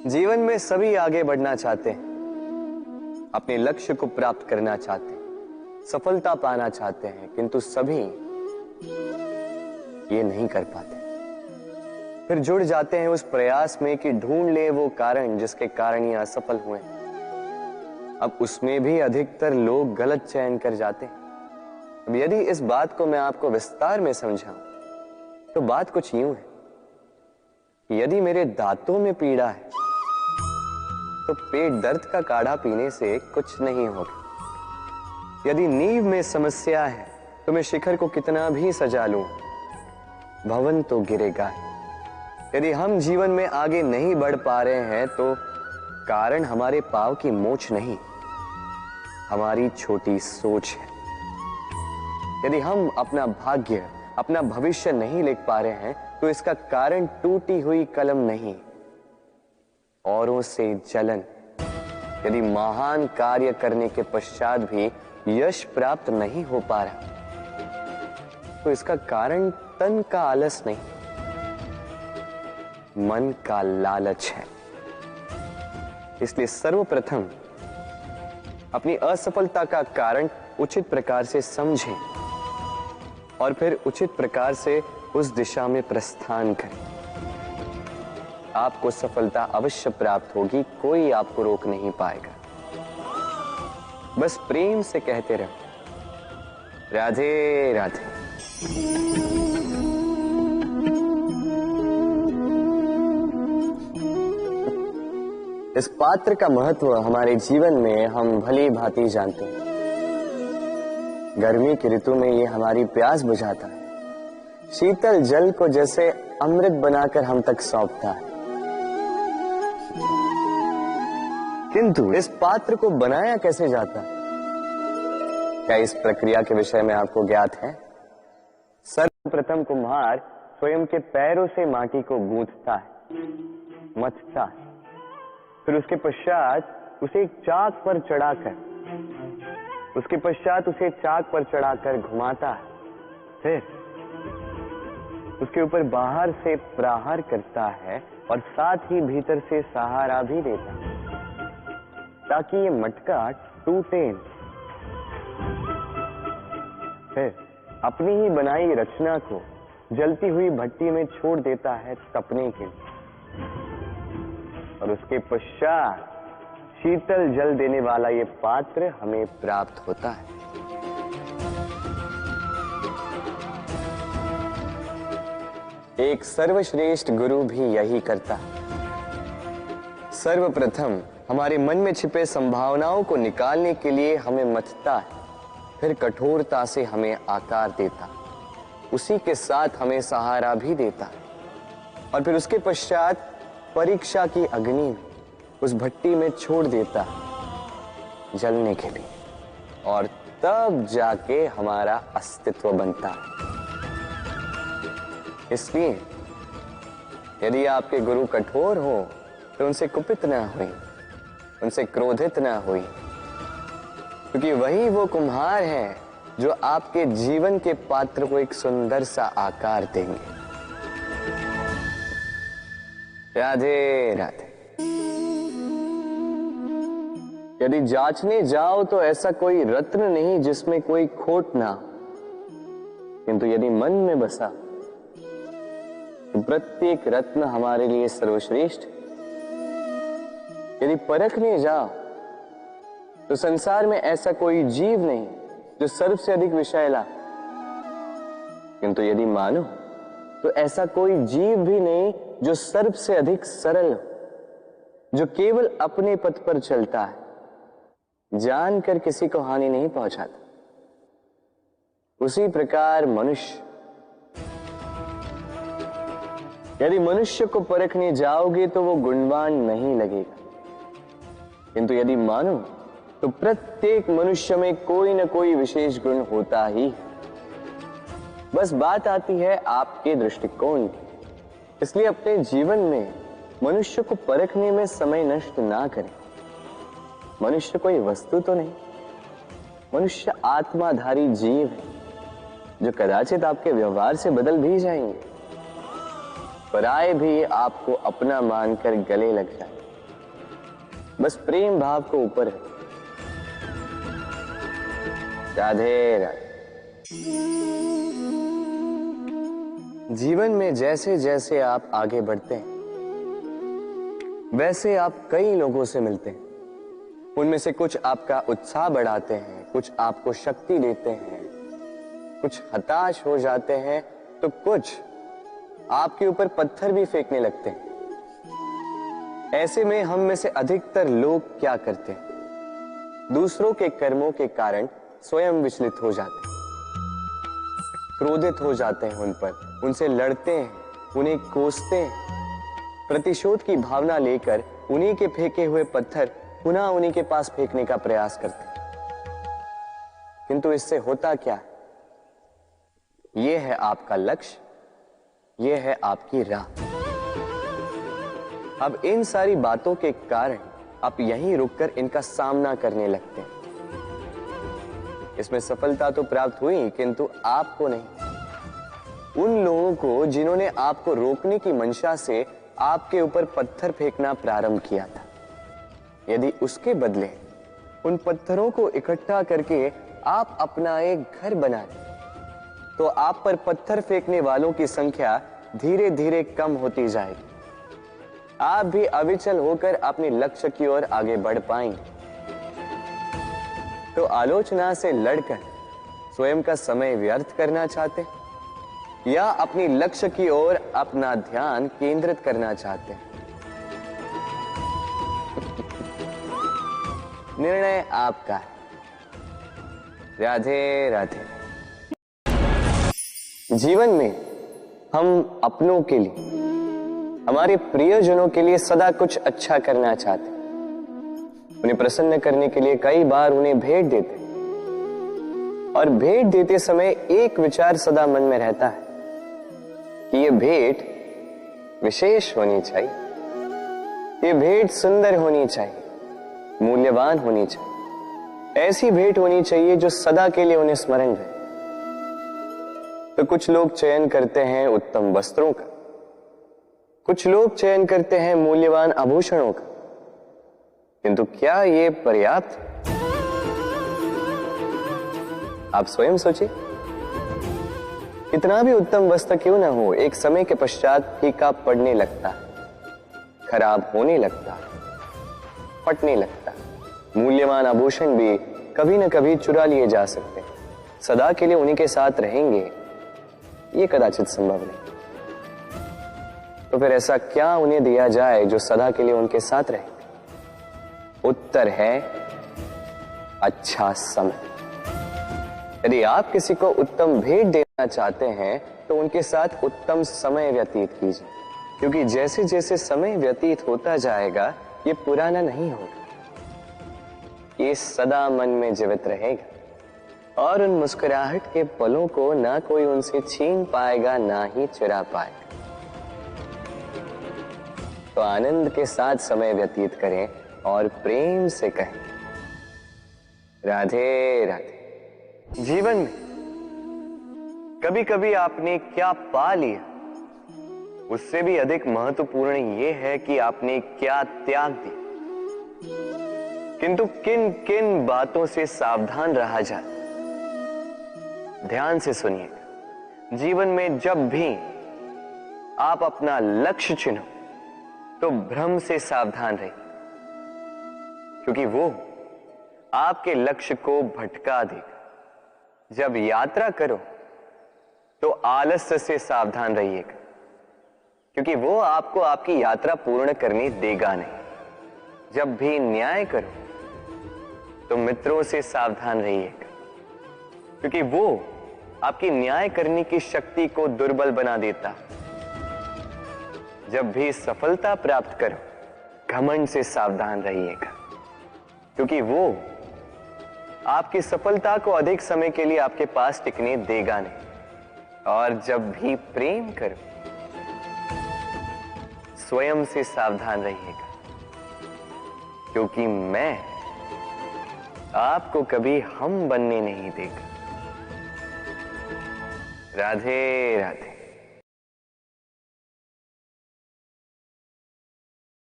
जीवन में सभी आगे बढ़ना चाहते हैं, अपने लक्ष्य को प्राप्त करना चाहते हैं, सफलता पाना चाहते हैं, किंतु सभी ये नहीं कर पाते। फिर जुड़ जाते हैं उस प्रयास में कि ढूंढ ले वो कारण जिसके कारण ये असफल हुए। अब उसमें भी अधिकतर लोग गलत चयन कर जाते हैं। अब यदि इस बात को मैं आपको विस्तार में समझाऊं तो बात कुछ यूं है कि यदि मेरे दांतों में पीड़ा है तो पेट दर्द का काढ़ा पीने से कुछ नहीं होगा। यदि नींव में समस्या है तो मैं शिखर को कितना भी सजा लूं, भवन तो गिरेगा। यदि हम जीवन में आगे नहीं बढ़ पा रहे हैं तो कारण हमारे पांव की मोच नहीं, हमारी छोटी सोच है। यदि हम अपना भाग्य, अपना भविष्य नहीं लिख पा रहे हैं तो इसका कारण टूटी हुई कलम नहीं, औरों से जलन। यदि महान कार्य करने के पश्चात भी यश प्राप्त नहीं हो पा रहा तो इसका कारण तन का आलस नहीं, मन का लालच है। इसलिए सर्वप्रथम अपनी असफलता का कारण उचित प्रकार से समझें और फिर उचित प्रकार से उस दिशा में प्रस्थान करें। आपको सफलता अवश्य प्राप्त होगी, कोई आपको रोक नहीं पाएगा। बस प्रेम से कहते रहो, राधे राधे। इस पात्र का महत्व हमारे जीवन में हम भली भांति जानते हैं। गर्मी की ऋतु में ये हमारी प्यास बुझाता है, शीतल जल को जैसे अमृत बनाकर हम तक सौंपता है। किंतु इस पात्र को बनाया कैसे जाता है, क्या इस प्रक्रिया के विषय में आपको ज्ञात है? सर्वप्रथम कुम्हार स्वयं के पैरों से माटी को गूंथता है, मथता है, फिर उसके पश्चात उसे एक चाक पर चढ़ाकर घुमाता है, फिर उसके ऊपर बाहर से प्रहार करता है और साथ ही भीतर से सहारा भी देता है ताकि ये मटका टूटे। फिर अपनी ही बनाई रचना को जलती हुई भट्टी में छोड़ देता है तपने के लिए, और उसके पश्चात शीतल जल देने वाला ये पात्र हमें प्राप्त होता है। एक सर्वश्रेष्ठ गुरु भी यही करता है। सर्वप्रथम हमारे मन में छिपे संभावनाओं को निकालने के लिए हमें मथता है, फिर कठोरता से हमें आकार देता, उसी के साथ हमें सहारा भी देता है, और फिर उसके पश्चात परीक्षा की अग्नि में उस भट्टी में छोड़ देता है जलने के लिए, और तब जाके हमारा अस्तित्व बनता है। इसलिए यदि आपके गुरु कठोर हो तो उनसे कुपित ना हुई, उनसे क्रोधित ना हुई, क्योंकि वही वो कुम्हार हैं जो आपके जीवन के पात्र को एक सुंदर सा आकार देंगे। राधे राधे। यदि जांचने जाओ तो ऐसा कोई रत्न नहीं जिसमें कोई खोट ना, किंतु यदि मन में बसा तो प्रत्येक रत्न हमारे लिए सर्वश्रेष्ठ। यदि परखने जाओ तो संसार में ऐसा कोई जीव नहीं जो सर्व से अधिक विषैला, किंतु यदि मानो तो ऐसा कोई जीव भी नहीं जो सर्व से अधिक सरल हो, जो केवल अपने पथ पर चलता है, जानकर किसी को हानि नहीं पहुंचाता। उसी प्रकार मनुष्य, यदि मनुष्य को परखने जाओगे तो वो गुणवान नहीं लगेगा, किंतु यदि मानो तो प्रत्येक मनुष्य में कोई न कोई विशेष गुण होता ही। बस बात आती है आपके दृष्टिकोण की। इसलिए अपने जीवन में मनुष्य को परखने में समय नष्ट ना करें। मनुष्य कोई वस्तु तो नहीं, मनुष्य आत्माधारी जीव है जो कदाचित आपके व्यवहार से बदल भी जाएंगे, पराये भी आपको अपना मानकर गले लग जाए। बस प्रेम भाव को ऊपर है। राधे राधे। जीवन में जैसे जैसे आप आगे बढ़ते हैं वैसे आप कई लोगों से मिलते हैं। उनमें से कुछ आपका उत्साह बढ़ाते हैं, कुछ आपको शक्ति देते हैं, कुछ हताश हो जाते हैं, तो कुछ आपके ऊपर पत्थर भी फेंकने लगते हैं। ऐसे में हम में से अधिकतर लोग क्या करते हैं? दूसरों के कर्मों के कारण स्वयं विचलित हो जाते हैं, क्रोधित हो जाते हैं उन पर, उनसे लड़ते हैं, उन्हें कोसते हैं, प्रतिशोध की भावना लेकर उन्हीं के फेंके हुए पत्थर पुनः उन्हीं के पास फेंकने का प्रयास करते हैं। किंतु इससे होता क्या है? यह है आपका लक्ष्य, यह है आपकी राह। अब इन सारी बातों के कारण आप यहीं रुककर इनका सामना करने लगते हैं। इसमें सफलता तो प्राप्त हुई, किंतु आपको नहीं। उन लोगों को जिन्होंने आपको रोकने की मंशा से आपके ऊपर पत्थर फेंकना प्रारंभ किया था, यदि उसके बदले उन पत्थरों को इकट्ठा करके आप अपना एक घर बना लें, तो आप पर पत्थर फेंकने वालों की संख्या धीरे धीरे कम होती जाएगी। आप भी अविचल होकर अपने लक्ष्य की ओर आगे बढ़ पाएंगे। तो आलोचना से लड़कर स्वयं का समय व्यर्थ करना चाहते हैं या अपनी लक्ष्य की ओर अपना ध्यान केंद्रित करना चाहते हैं? निर्णय आपका है। राधे राधे। जीवन में हम अपनों के लिए, हमारे प्रियजनों के लिए सदा कुछ अच्छा करना चाहते हैं। उन्हें प्रसन्न करने के लिए कई बार उन्हें भेंट देते हैं, और भेंट देते समय एक विचार सदा मन में रहता है कि ये भेंट विशेष होनी चाहिए, ये भेंट सुंदर होनी चाहिए, मूल्यवान होनी चाहिए, ऐसी भेंट होनी चाहिए जो सदा के लिए उन्हें स्मरण रहे। तो कुछ लोग चयन करते हैं उत्तम वस्त्रों का, कुछ लोग चयन करते हैं मूल्यवान आभूषणों का, किंतु क्या ये पर्याप्त? आप स्वयं सोचिए। कितना भी उत्तम वस्त्र क्यों ना हो, एक समय के पश्चात फीका पड़ने लगता है, खराब होने लगता है, फटने लगता है। मूल्यवान आभूषण भी कभी न कभी चुरा लिए जा सकते हैं। सदा के लिए उन्हीं के साथ रहेंगे, ये कदाचित संभव नहीं। तो फिर ऐसा क्या उन्हें दिया जाए जो सदा के लिए उनके साथ रहे? उत्तर है अच्छा समय। यदि आप किसी को उत्तम भेंट देना चाहते हैं तो उनके साथ उत्तम समय व्यतीत कीजिए, क्योंकि जैसे जैसे समय व्यतीत होता जाएगा ये पुराना नहीं होगा, ये सदा मन में जीवित रहेगा और उन मुस्कुराहट के पलों को ना कोई उनसे छीन पाएगा, ना ही चुरा पाएगा। तो आनंद के साथ समय व्यतीत करें और प्रेम से कहें राधे राधे। जीवन में कभी कभी आपने क्या पा लिया, उससे भी अधिक महत्वपूर्ण यह है कि आपने क्या त्याग दिया। किंतु किन किन बातों से सावधान रहा जाए, ध्यान से सुनिएगा। जीवन में जब भी आप अपना लक्ष्य चुनो तो भ्रम से सावधान रहिए, क्योंकि वो आपके लक्ष्य को भटका देगा। जब यात्रा करो तो आलस्य से सावधान रहिएगा, क्योंकि वो आपको आपकी यात्रा पूर्ण करने देगा नहीं। जब भी न्याय करो तो मित्रों से सावधान रहिएगा, क्योंकि वो आपकी न्याय करने की शक्ति को दुर्बल बना देता। जब भी सफलता प्राप्त करो घमंड से सावधान रहिएगा, क्योंकि वो आपकी सफलता को अधिक समय के लिए आपके पास टिकने देगा नहीं। और जब भी प्रेम करो स्वयं से सावधान रहिएगा, क्योंकि मैं आपको कभी हम बनने नहीं देगा। राधे राधे।